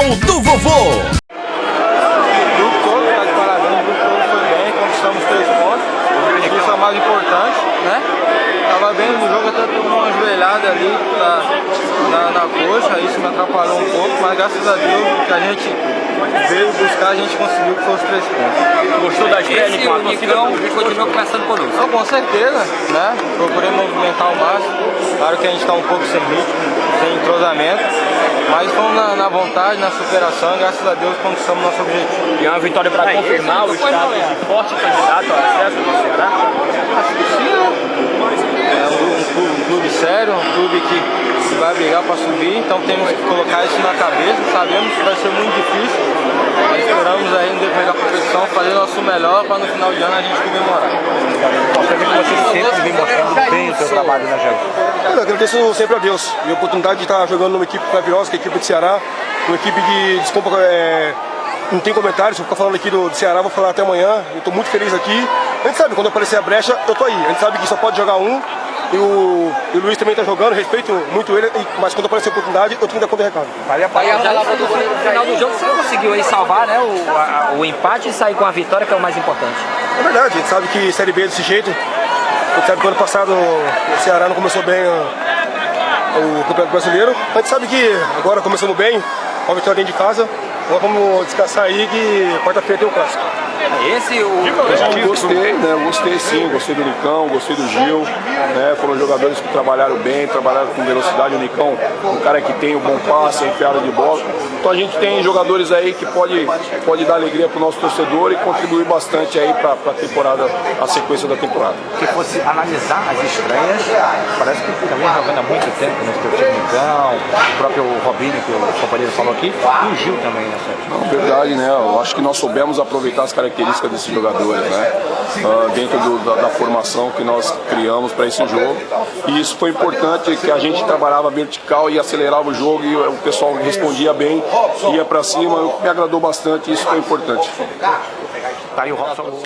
Canal do Vovô. Grupo todo, tá de parabéns, o grupo todo foi bem, conquistamos 3 pontos, isso é o mais importante, né? Tava bem no jogo, até tomou uma joelhada ali na coxa, isso me atrapalhou um pouco, mas graças a Deus o que a gente veio buscar, a gente conseguiu, que foi os 3 pontos. Gostou da estreia, Nicão? E continua conversando conosco. Então, com certeza, né? Procurei movimentar o máximo, claro que a gente está um pouco sem ritmo, sem entrosamento, mas fomos na vontade, na superação, e graças a Deus conquistamos nosso objetivo. E é uma vitória para confirmar o status de forte candidato ao acesso do Ceará? Acho que sim, né? É um clube sério, um clube que vai brigar para subir, então temos que colocar isso na cabeça. Sabemos que vai ser muito difícil, mas esperamos aí no decorrer da competição fazer nosso melhor para no final de ano a gente comemorar. Você vê que você sempre vem mostrando bem o seu trabalho, né, Jair? Eu agradeço sempre a Deus e a oportunidade de estar jogando numa equipe maravilhosa, que é a equipe de Ceará, uma equipe que, desculpa, não tem comentários, vou ficar falando aqui do Ceará, vou falar até amanhã. Eu estou muito feliz aqui. A gente sabe, quando aparecer a brecha, eu tô aí. A gente sabe que só pode jogar um. E o Luiz também está jogando, respeito muito ele, mas quando aparecer a oportunidade, eu tenho que dar conta do recado. Aí a palavra do goleiro no final do jogo, você conseguiu aí salvar, né, o empate e sair com a vitória, que é o mais importante. É verdade, a gente sabe que Série B é desse jeito. A gente sabe que ano passado o Ceará não começou bem o Campeonato Brasileiro. A gente sabe que agora começamos bem, com a vitória dentro de casa. Agora vamos descansar aí que quarta-feira tem o clássico. Eu gostei, né? Gostei sim, gostei do Nicão, gostei do Gil, né? Foram jogadores que trabalharam bem, trabalharam com velocidade. O Nicão, um cara que tem um bom passe, enfiada de bola. Então a gente tem jogadores aí que pode dar alegria para o nosso torcedor e contribuir bastante aí para a temporada, a sequência da temporada. Se fosse analisar as estreias, parece que também jogando há muito tempo, né? O time Nicão, o próprio Robinho, que o companheiro falou aqui, e o Gil também, né, Sérgio? Não, verdade, né? Eu acho que nós soubemos aproveitar as características desses jogadores, né? Dentro da formação que nós criamos para esse jogo. E isso foi importante, que a gente trabalhava vertical e acelerava o jogo e o pessoal respondia bem, ia para cima, me agradou bastante e isso foi importante. Tá aí o Robson.